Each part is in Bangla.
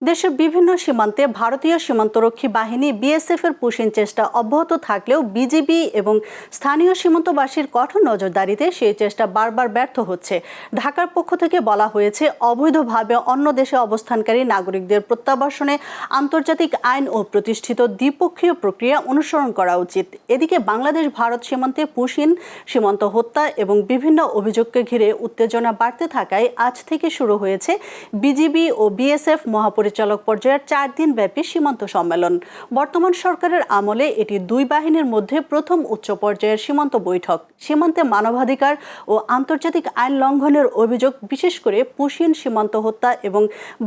দেশের বিভিন্ন সীমান্তে ভারতীয় সীমান্তরক্ষী বাহিনী বিএসএফ এর পুশিং চেষ্টা অব্যাহত থাকলেও বিজিবি এবং স্থানীয় সীমান্তবাসীর কঠোর নজরদারিতে সেই চেষ্টা বারবার ব্যর্থ হচ্ছে। ঢাকার পক্ষ থেকে বলা হয়েছে, অবৈধভাবে অন্য দেশে অবস্থানকারী নাগরিকদের প্রত্যাবাসনে আন্তর্জাতিক আইন ও প্রতিষ্ঠিত দ্বিপক্ষীয় প্রক্রিয়া অনুসরণ করা উচিত। এদিকে বাংলাদেশ ভারত সীমান্তে পুশিং, সীমান্ত হত্যা এবং বিভিন্ন অভিযোগকে ঘিরে উত্তেজনা বাড়তে থাকায় আজ থেকে শুরু হয়েছে বিজিবি ও বিএসএফ মহাপরিচালক পর্যায়ের 4 দিন ব্যাপী সীমান্ত সম্মেলন। বর্তমান সরকারের আমলে এটি দুই বাহিনীর মধ্যে প্রথম উচ্চ পর্যায়ের সীমান্ত বৈঠক। সীমান্তে মানবাধিকার ও আন্তর্জাতিক আইন লঙ্ঘনের অভিযোগ, বিশেষ করে পুশিং, সীমান্ত হত্যা এবং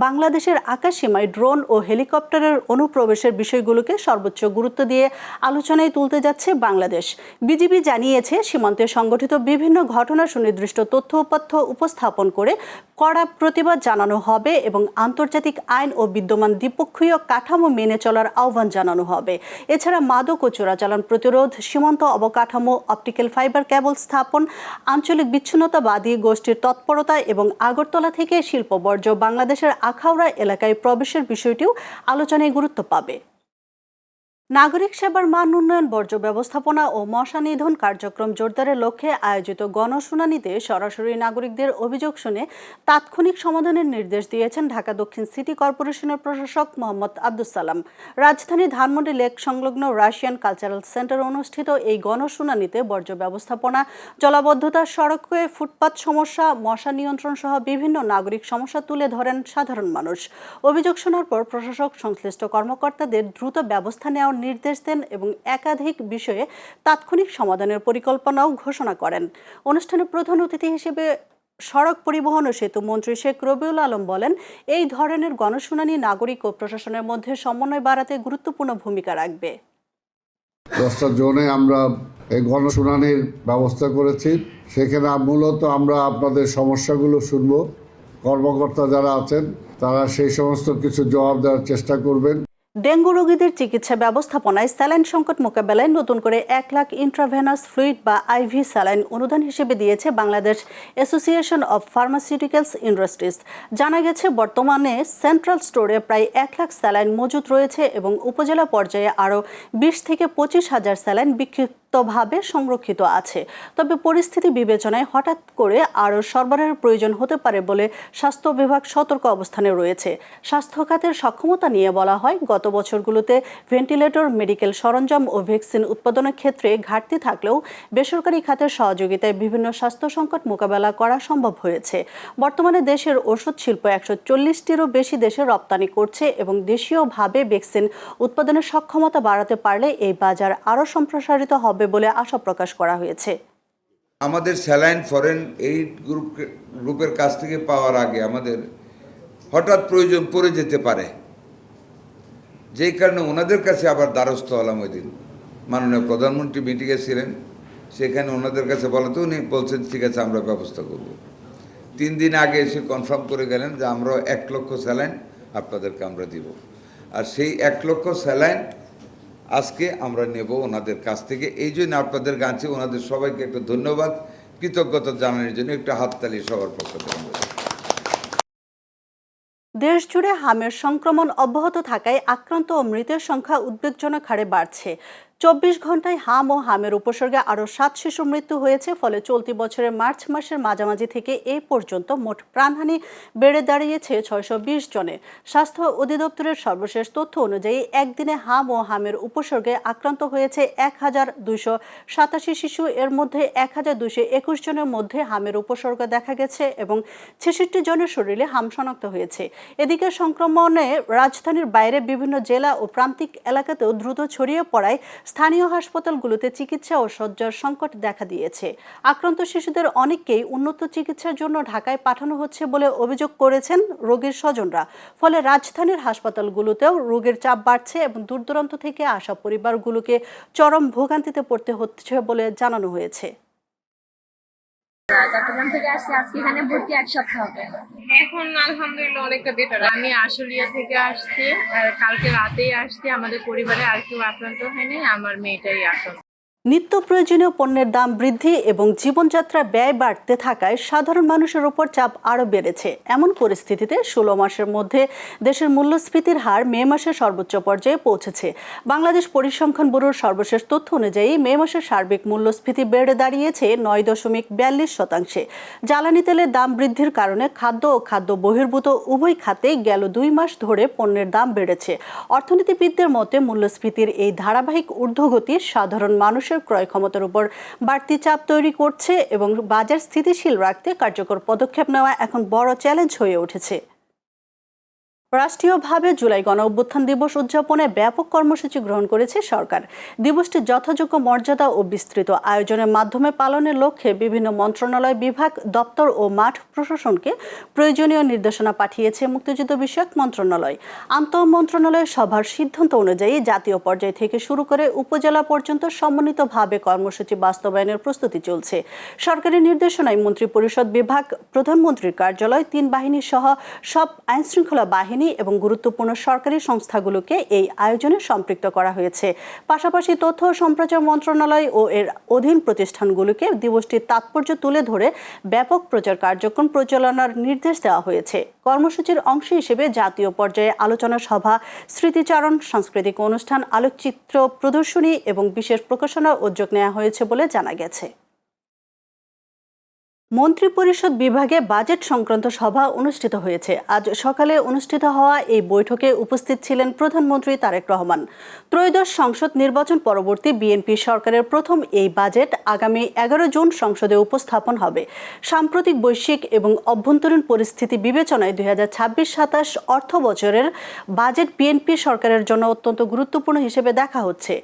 বাংলাদেশের আকাশসীমায় ড্রোন ও হেলিকপ্টারের অনুপ্রবেশের বিষয়গুলোকে সর্বোচ্চ গুরুত্ব দিয়ে আলোচনায় তুলতে যাচ্ছে বাংলাদেশ। বিজিবি জানিয়েছে, সীমান্তে সংঘটিত বিভিন্ন ঘটনার সুনির্দিষ্ট তথ্য উপাত্ত উপস্থাপন করে কড়া প্রতিবাদ জানানো হবে এবং আন্তর্জাতিক আইন ও বিদ্যমান দ্বিপক্ষীয় কাঠামো মেনে চলার আহ্বান জানানো হবে। এছাড়া মাদক ও চোরাচালান প্রতিরোধ, সীমান্ত অবকাঠামো, অপটিক্যাল ফাইবার কেবল স্থাপন, আঞ্চলিক বিচ্ছিন্নতাবাদী গোষ্ঠীর তৎপরতা এবং আগরতলা থেকে শিল্প বর্জ্য বাংলাদেশের আখাউড়া এলাকায় প্রবেশের বিষয়টিও আলোচনায় গুরুত্ব পাবে। নাগরিক সেবার মান উন্নয়ন, বর্জ্য ব্যবস্থাপনা ও মশা নিধন কার্যক্রম জোরদারের লক্ষ্যে আয়োজিত গণশুনানিতে সরাসরি নাগরিকদের অভিযোগ শুনে তাৎক্ষণিক সমাধানের নির্দেশ দিয়েছেন ঢাকা দক্ষিণ সিটি কর্পোরেশনের প্রশাসক মোহাম্মদ আব্দুস সালাম। রাজধানীর ধানমন্ডি লেক সংলগ্ন রাশিয়ান কালচারাল সেন্টারে অনুষ্ঠিত এই গণশুনানিতে বর্জ্য ব্যবস্থাপনা, জলাবদ্ধতা, সড়কে ফুটপাত সমস্যা, মশা নিয়ন্ত্রণ সহ বিভিন্ন নাগরিক সমস্যা তুলে ধরেন সাধারণ মানুষ। অভিযোগ শোনার পর প্রশাসক সংশ্লিষ্ট কর্মকর্তাদের দ্রুত ব্যবস্থা নেওয়ার নির্দেশ দেন এবং একাধিক বিষয়ে তাৎক্ষণিক সমাধানের পরিকল্পনাও ঘোষণা করেন। অনুষ্ঠানে প্রধান অতিথি হিসেবে সড়ক পরিবহন ও সেতু মন্ত্রী শেখ রবিউল আলম বলেন, এই ধরনের গণশুনানি নাগরিক ও প্রশাসনের মধ্যে সমন্বয় বাড়াতে গুরুত্বপূর্ণ ভূমিকা রাখবে। 10টা জোনে আমরা এই গণশুনানির ব্যবস্থা করেছি। সেখানে মূলত আমরা আপনাদের সমস্যাগুলো শুনব। কর্মকর্তা যারা আছেন তারা সেই সমস্ত কিছু জবাব দেওয়ার চেষ্টা করবেন। ডেঙ্গু রোগীদের চিকিৎসা ব্যবস্থাপনায় স্যালাইন সংকট মোকাবেলায় নতুন করে 1 লাখ ইন্ট্রাভেনাস ফ্লুইড বা আইভি স্যালাইন অনুদান হিসেবে দিয়েছে Bangladesh association of pharmaceuticals industries. জানা গেছে, বর্তমানে সেন্ট্রাল স্টোরে প্রায় 1 লাখ স্যালাইন মজুত রয়েছে এবং উপজেলা পর্যায়ে আরও 20 থেকে 25 হাজার স্যালাইন বিক্ষিপ্তভাবে সংরক্ষিত আছে। তবে পরিস্থিতি বিবেচনায় হঠাৎ করে আরও সরবরাহের প্রয়োজন হতে পারে বলে স্বাস্থ্য বিভাগ সতর্ক অবস্থানে রয়েছে। স্বাস্থ্য খাতের সক্ষমতা নিয়ে বলা হয়, গত বছরগুলোতে ভেন্টিলেটর, মেডিকেল সরঞ্জাম ও ভ্যাকসিন উৎপাদনের ক্ষেত্রে ঘাটতি থাকলেও বেসরকারি খাতের সহযোগিতায় বিভিন্ন স্বাস্থ্য সংকট মোকাবেলা করা সম্ভব হয়েছে। বর্তমানে দেশের ওষুধ শিল্প 140টিরও বেশি দেশে রপ্তানি করছে এবং দেশীয়ভাবে ভ্যাকসিন উৎপাদনের সক্ষমতা বাড়াতে পারলে এই বাজার আরও সম্প্রসারিত হবে বলে আশা প্রকাশ করা হয়েছে। আমাদের স্যালাইন ফরেন এইড গ্রুপের কাছ থেকে পাওয়ার আগে আমাদের হঠাৎ প্রয়োজন পড়ে যেতে পারে, যেই কারণে ওনাদের কাছে আবার দ্বারস্থ হলাম। ওই দিন মাননীয় প্রধানমন্ত্রী মিটিংয়ে ছিলেন, সেখানে ওনাদের কাছে বলাতে উনি বলছেন, ঠিক আছে আমরা ব্যবস্থা করব। 3 দিন আগে এসে কনফার্ম করে গেলেন যে আমরা 1 লক্ষ স্যালাইন আপনাদেরকে আমরা দিব। আর সেই 1 লক্ষ স্যালাইন আজকে আমরা নেব ওনাদের কাছ থেকে। এই জন্য আপনাদের কাছে ওনাদের সবাইকে একটা ধন্যবাদ, কৃতজ্ঞতা জানানোর জন্য একটা হাততালি সবার পক্ষ থেকে। দেশ জুড়ে হামের সংক্রমণ অব্যাহত থাকায় আক্রান্ত ও মৃতের সংখ্যা উদ্বেগজনক হারে বাড়ছে। 24 ঘন্টায় হাম ও হামের উপসর্গে আরও 7 শিশু মৃত্যু হয়েছে। ফলে চলতি বছরের মার্চ মাসের মাঝামাঝি থেকে এই পর্যন্ত মোট প্রাণহানি বেড়ে দাঁড়িয়েছে 620 জনে। স্বাস্থ্য অধিদপ্তরের সর্বশেষ তথ্য অনুযায়ী একদিনে হাম ও হামের উপসর্গে আক্রান্ত হয়েছে 1287 শিশু। এর মধ্যে 1221 জনের মধ্যে হামের উপসর্গ দেখা গেছে এবং 66 জনের শরীরে হাম শনাক্ত হয়েছে। এদিকে সংক্রমণে রাজধানীর বাইরে বিভিন্ন জেলা ও প্রান্তিক এলাকাতেও দ্রুত ছড়িয়ে পড়ায় স্থানীয় হাসপাতালগুলোতে চিকিৎসা ও শয্যার সংকট দেখা দিয়েছে। আক্রান্ত শিশুদের অনেককেই উন্নত চিকিৎসার জন্য ঢাকায় পাঠানো হচ্ছে বলে অভিযোগ করেছেন রোগীর স্বজনরা। ফলে রাজধানীর হাসপাতালগুলোতেও রোগের চাপ বাড়ছে এবং দূরদূরান্ত থেকে আসা পরিবারগুলোকে চরম ভোগান্তিতে পড়তে হচ্ছে বলে জানানো হয়েছে। চট্টগ্রাম থেকে আসছি, আজকে এখানে ভর্তি 1 সপ্তাহ হবে। এখন আলহামদুলিল্লাহ অনেকটা বেটার। আমি আশুলিয়া থেকে আসছি, কালকে রাতেই আসছি। আমাদের পরিবারে আর কেউ আক্রান্ত হয়নি, আমার মেয়েটাই আক্রান্ত। নিত্য প্রয়োজনীয় পণ্যের দাম বৃদ্ধি এবং জীবনযাত্রার ব্যয় বাড়তে থাকায় সাধারণ মানুষের উপর চাপ আরও বেড়েছে। এমন পরিস্থিতিতে 16 মাসের মধ্যে দেশের মূল্যস্ফীতির হার মে মাসে সর্বোচ্চ পর্যায়ে পৌঁছেছে। বাংলাদেশ পরিসংখ্যান ব্যুরোর সর্বশেষ তথ্য অনুযায়ী মে মাসে সার্বিক মূল্যস্ফীতি বেড়ে দাঁড়িয়েছে 9.42%। জ্বালানি তেলের দাম বৃদ্ধির কারণে খাদ্য ও খাদ্য বহির্ভূত উভয় খাতেই গেল 2 মাস ধরে পণ্যের দাম বেড়েছে। অর্থনীতিবিদদের মতে মূল্যস্ফীতির এই ধারাবাহিক ঊর্ধ্বগতি সাধারণ মানুষের ক্রয় ক্ষমতার উপর বাড়তি চাপ তৈরি করছে এবং বাজার স্থিতিশীল রাখতে কার্যকর পদক্ষেপ নেওয়া এখন বড় চ্যালেঞ্জ হয়ে উঠেছে। রাষ্ট্রীয়ভাবে জুলাই গণঅভ্যুত্থান দিবস উদযাপনে ব্যাপক কর্মসূচি গ্রহণ করেছে সরকার। দিবসটি যথাযোগ্য মর্যাদা ও বিস্তৃত আয়োজনের মাধ্যমে পালনের লক্ষ্যে বিভিন্ন মন্ত্রণালয়, বিভাগ, দপ্তর ও মাঠ প্রশাসনকে প্রয়োজনীয় নির্দেশনা পাঠিয়েছে মুক্তিযুদ্ধ বিষয়ক মন্ত্রণালয়। আন্তঃমন্ত্রণালয় সভার সিদ্ধান্ত অনুযায়ী জাতীয় পর্যায় থেকে শুরু করে উপজেলা পর্যন্ত সমন্বিতভাবে কর্মসূচি বাস্তবায়নের প্রস্তুতি চলছে। সরকারি নির্দেশনায় মন্ত্রিপরিষদ বিভাগ, প্রধানমন্ত্রীর কার্যালয়, 3 বাহিনী সহ সব আইনশৃঙ্খলা বাহিনী এবং গুরুত্বপূর্ণ সরকারি সংস্থাগুলোকে এই আয়োজনে সম্পৃক্ত করা হয়েছে। পাশাপাশি তথ্য ও সম্প্রচার মন্ত্রণালয় ও এর অধীন প্রতিষ্ঠানগুলোকে দিবসটির তাৎপর্য তুলে ধরে ব্যাপক প্রচার কার্যক্রম পরিচালনার নির্দেশ দেওয়া হয়েছে। কর্মসূচির অংশ হিসেবে জাতীয় পর্যায়ে আলোচনা সভা, স্মৃতিচারণ, সাংস্কৃতিক অনুষ্ঠান, আলোকচিত্র প্রদর্শনী এবং বিশেষ প্রকাশনার উদ্যোগ নেওয়া হয়েছে বলে জানা গেছে। মন্ত্রিপরিষদ বিভাগে বাজেট সংক্রান্ত সভা অনুষ্ঠিত হয়েছে। আজ সকালে অনুষ্ঠিত হওয়া এই বৈঠকে উপস্থিত ছিলেন প্রধানমন্ত্রী তারেক রহমান। ত্রয়োদশ সংসদ নির্বাচন পরবর্তী বিএনপি সরকারের প্রথম এই বাজেট আগামী 11 জুন সংসদে উপস্থাপন হবে। সাম্প্রতিক বৈশ্বিক এবং অভ্যন্তরীণ পরিস্থিতি বিবেচনায় 2026-27 অর্থ বছরের বাজেট বিএনপি সরকারের জন্য অত্যন্ত গুরুত্বপূর্ণ হিসেবে দেখা হচ্ছে।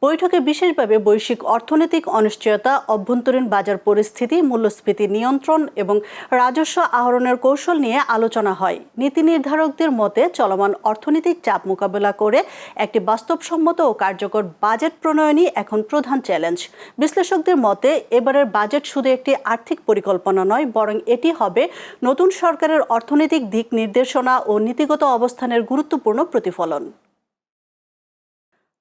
বৈঠকে বিশেষভাবে বৈশ্বিক অর্থনৈতিক অনিশ্চয়তা, অভ্যন্তরীণ বাজার পরিস্থিতি, মূল্যস্ফীতি নিয়ন্ত্রণ এবং রাজস্ব আহরণের কৌশল নিয়ে আলোচনা হয়। নীতি নির্ধারকদের মতে চলমান অর্থনৈতিক চাপ মোকাবেলা করে একটি বাস্তবসম্মত ও কার্যকর বাজেট প্রণয়নই এখন প্রধান চ্যালেঞ্জ। বিশ্লেষকদের মতে এবারের বাজেট শুধু একটি আর্থিক পরিকল্পনা নয়, বরং এটি হবে নতুন সরকারের অর্থনৈতিক দিক নির্দেশনা ও নীতিগত অবস্থানের গুরুত্বপূর্ণ প্রতিফলন।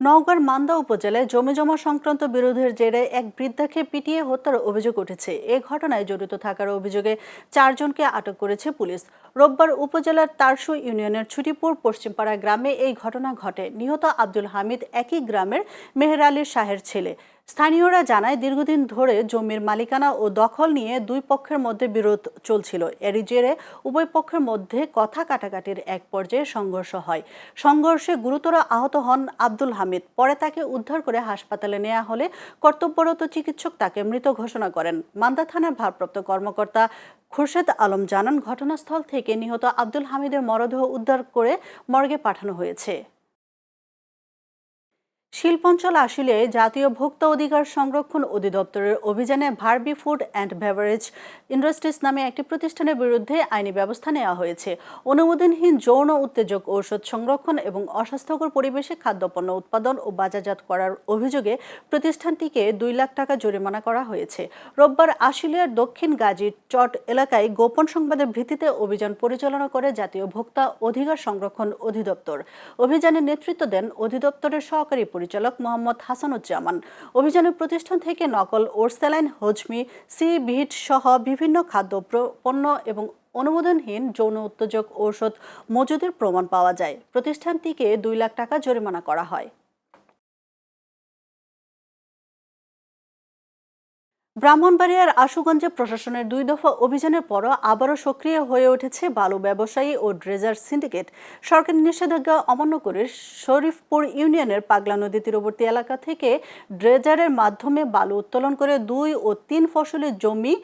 নওগাঁর মান্দা উপজেলায় জমিজমা সংক্রান্ত বিরোধের জেরে এক বৃদ্ধাকে পিটিয়ে হত্যার অভিযোগ উঠেছে। এ ঘটনায় জড়িত থাকার অভিযোগে 4 জনকে আটক করেছে পুলিশ। রোববার উপজেলার তারসু ইউনিয়নের ছুটিপুর পশ্চিমপাড়া গ্রামে এই ঘটনা ঘটে। নিহত আব্দুল হামিদ একই গ্রামের মেহের আলী শাহের ছেলে। স্থানীয়রা জানায় দীর্ঘদিন ধরে জমির মালিকানা ও দখল নিয়ে দুই পক্ষের মধ্যে বিরোধ চলছিল। এরই জেরে উভয় পক্ষের মধ্যে কথা কাটাকাটির এক পর্যায়ে সংঘর্ষ হয়। সংঘর্ষে গুরুতর আহত হন আব্দুল হামিদ। পরে তাকে উদ্ধার করে হাসপাতালে নেওয়া হলে কর্তব্যরত চিকিৎসক তাকে মৃত ঘোষণা করেন। মান্দা থানার ভারপ্রাপ্ত কর্মকর্তা খুরশেদ আলম জানান, ঘটনাস্থল থেকে নিহত আব্দুল হামিদের মরদেহ উদ্ধার করে মর্গে পাঠানো হয়েছে। শিল্পাঞ্চল আশুলিয়ায় জাতীয় ভোক্তা অধিকার সংরক্ষণ অধিদপ্তরের অভিযানে ভার্বি ফুড অ্যান্ড বেভারেজ ইন্ডাস্ট্রিজ নামে একটি প্রতিষ্ঠানের বিরুদ্ধে আইনি ব্যবস্থা নেওয়া হয়েছে। অনুমোদনহীন যৌন উত্তেজক ঔষধ সংরক্ষণ এবং অস্বাস্থ্যকর পরিবেশে খাদ্যপণ্য উৎপাদন ও বাজারজাত করার অভিযোগে প্রতিষ্ঠানটিকে 2 লাখ টাকা জরিমানা করা হয়েছে। রোববার আশুলিয়ার দক্ষিণ গাজী চট এলাকায় গোপন সংবাদের ভিত্তিতে অভিযান পরিচালনা করে জাতীয় ভোক্তা অধিকার সংরক্ষণ অধিদপ্তর। অভিযানের নেতৃত্ব দেন অধিদপ্তরের সহকারী পরিচালক মোহাম্মদ হাসানুজ্জামান। অভিযানে প্রতিষ্ঠান থেকে নকল ওরস্যালাইন, হজমি, সি-ভিট সহ বিভিন্ন খাদ্য পণ্য এবং অনুমোদনহীন যৌন উত্তেজক ঔষধ মজুদের প্রমাণ পাওয়া যায়। প্রতিষ্ঠানটিকে 2 লাখ টাকা জরিমানা করা হয়। ব্রাহ্মণবাড়িয়ার আশুগঞ্জে প্রশাসনের 2 দফা অভিযানের পরও আবারও সক্রিয় হয়ে উঠেছে বালু ব্যবসায়ী ও ড্রেজার সিন্ডিকেট। সরকারি নিষেধাজ্ঞা অমান্য করে শরীফপুর ইউনিয়নের পাগলা নদী তীরবর্তী এলাকা থেকে ড্রেজারের মাধ্যমে বালু উত্তোলন করে 2 ও 3 ফসলি জমি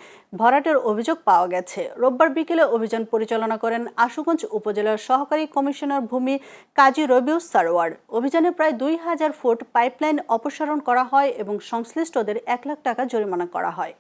ভরাটের অভিযোগ পাওয়া গেছে। রোববার বিকেলে অভিযান পরিচালনা করেন আশুগঞ্জ উপজেলার সহকারী কমিশনার ভূমি কাজী রবিউস সারোয়ার। অভিযানে প্রায় 2000 ফুট পাইপলাইন অপসারণ করা হয় এবং সংশ্লিষ্টদের 1 লাখ টাকা জরিমানা করা হয়।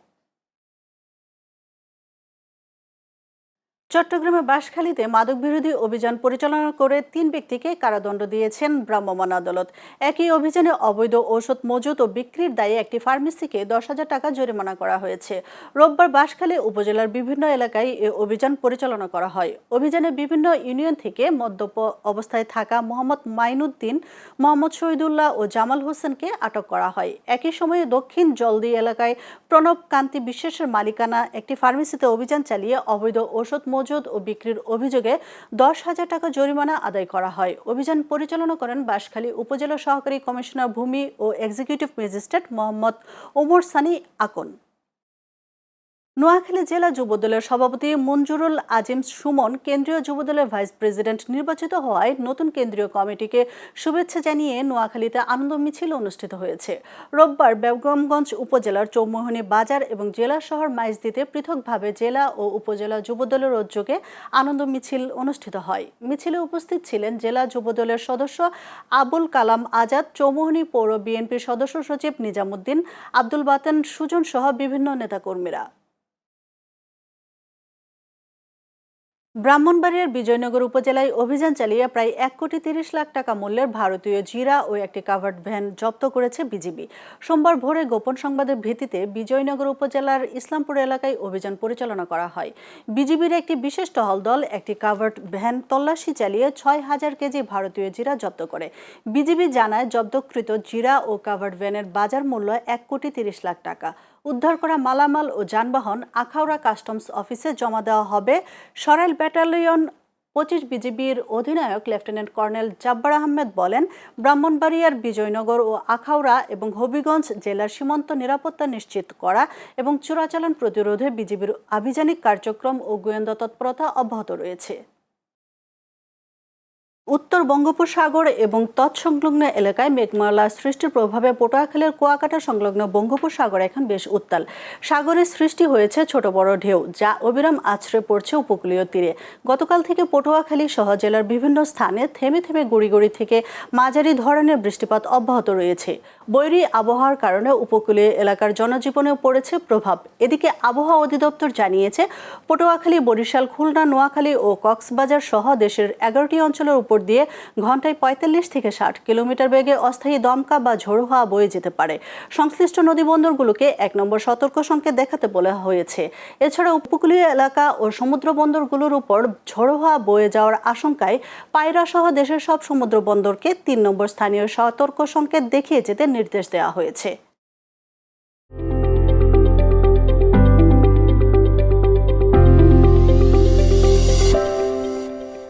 চট্টগ্রামের বাঁশখালীতে মাদকবিরোধী অভিযান পরিচালনা করে ৩ ব্যক্তিকে কারাদণ্ড দিয়েছেন ভ্রাম্যমাণ আদালত। একই অভিযানে অবৈধ ঔষধ মজুত ও বিক্রির দায়ে একটি ফার্মেসিকে ১০,০০০ টাকা জরিমানা করা হয়েছে। রোববার বাঁশখালী উপজেলার বিভিন্ন এলাকায় এ অভিযান পরিচালনা করা হয়। অভিযানে বিভিন্ন ইউনিয়ন থেকে মদ্যপ অবস্থায় থাকা মোহাম্মদ মাইনুদ্দিন, মোহাম্মদ শহীদুল্লাহ ও জামাল হোসেনকে আটক করা হয়। একই সময়ে দক্ষিণ জলদি এলাকায় প্রণব কান্তি বিশ্বাসের মালিকানা একটি ফার্মেসিতে অভিযান চালিয়ে অবৈধ ঔষধ মজুদ ও বিক্রির অভিযোগে ১০,০০০ টাকা জরিমানা আদায় করা হয়। অভিযান পরিচালনা করেন বাঁশখালী উপজেলা সহকারী কমিশনার ভূমি ও এক্সিকিউটিভ ম্যাজিস্ট্রেট মোহাম্মদ ওমর সানি আকন। নোয়াখালী জেলা যুবদলের সভাপতি মঞ্জুরুল আজিম সুমন কেন্দ্রীয় যুবদলের ভাইস প্রেসিডেন্ট নির্বাচিত হওয়ায় নতুন কেন্দ্রীয় কমিটিকে শুভেচ্ছা জানিয়ে নোয়াখালীতে আনন্দ মিছিল অনুষ্ঠিত হয়েছে। রোববার বেগমগঞ্জ উপজেলার চৌমোহনী বাজার এবং জেলা শহর মাইজদীতে পৃথকভাবে জেলা ও উপজেলা যুবদলের উদ্যোগে আনন্দ মিছিল অনুষ্ঠিত হয়। মিছিলে উপস্থিত ছিলেন জেলা যুবদলের সদস্য আবুল কালাম আজাদ, চৌমোহনী পৌর বিএনপির সদস্য সচিব নিজামুদ্দিন, আব্দুল বাতেন সুজন সহ বিভিন্ন নেতাকর্মীরা। ব্রাহ্মণবাড়িয়ার বিজয়নগর উপজেলায় অভিযান চালিয়ে প্রায় ১,৩০,০০,০০০ টাকা মূল্যের ভারতীয় জিরা ও একটি কাভার্ড ভ্যান জব্দ করেছে বিজিবি। সোমবার ভোরে গোপন সংবাদের ভিত্তিতে বিজয়নগর উপজেলার ইসলামপুর এলাকায় অভিযান পরিচালনা করা হয়। বিজিবির একটি বিশেষ টহল দল একটি কাভার্ড ভ্যান তল্লাশি চালিয়ে ৬,০০০ কেজি ভারতীয় জিরা জব্দ করে। বিজিবি জানায় জব্দকৃত জিরা ও কাভার্ড ভ্যানের বাজার মূল্য ১,৩০,০০,০০০ টাকা। উদ্ধার করা মালামাল ও যানবাহন আখাউড়া কাস্টমস অফিসে জমা দেওয়া হবে। সরাইল ব্যাটালিয়ন ২৫ বিজিবির অধিনায়ক লেফটেন্যান্ট কর্নেল জাব্বার আহমেদ বলেন, ব্রাহ্মণবাড়িয়ার বিজয়নগর ও আখাউড়া এবং হবিগঞ্জ জেলার সীমান্ত নিরাপত্তা নিশ্চিত করা এবং চোরাচালান প্রতিরোধে বিজিবির আভিযানিক কার্যক্রম ও গোয়েন্দা তৎপরতা অব্যাহত রয়েছে। উত্তর বঙ্গোপসাগর এবং তৎসংলগ্ন এলাকায় মেঘমালা সৃষ্টির প্রভাবে পটুয়াখালীর কুয়াকাটা সংলগ্ন বঙ্গোপসাগর এখন বেশ উত্তাল। সাগরের সৃষ্টি হয়েছে ছোট বড় ঢেউ, যা অবিরাম আছড়ে পড়ছে উপকূলীয় তীরে। গতকাল থেকে পটুয়াখালী সহ জেলার বিভিন্ন স্থানে থেমে থেমে গুঁড়ি গুঁড়ি থেকে মাঝারি ধরনের বৃষ্টিপাত অব্যাহত রয়েছে। বৈরী আবহাওয়ার কারণে উপকূলীয় এলাকার জনজীবনেও পড়েছে প্রভাব। এদিকে আবহাওয়া অধিদপ্তর জানিয়েছে, পটুয়াখালী, বরিশাল, খুলনা, নোয়াখালী ও কক্সবাজার সহ দেশের ১১টি অঞ্চলের উপর দিয়ে ঘন্টায় ৪৫ থেকে ৬০ কিলোমিটার বেগে অস্থায়ী দমকা বা ঝোড়ো হাওয়া বয়ে যেতে পারে। সংশ্লিষ্ট নদীবন্দরগুলোকে ১ নম্বর সতর্ক সংকেত দেখাতে বলা হয়েছে। এছাড়া উপকূলীয় এলাকা ও সমুদ্র বন্দরগুলোর উপর ঝোড়ো হাওয়া বয়ে যাওয়ার আশঙ্কায় পায়রা সহ দেশের সব সমুদ্র বন্দরকে ৩ নম্বর স্থানীয় সতর্ক সংকেত দেখিয়ে যেতে নির্দেশ দেওয়া হয়েছে।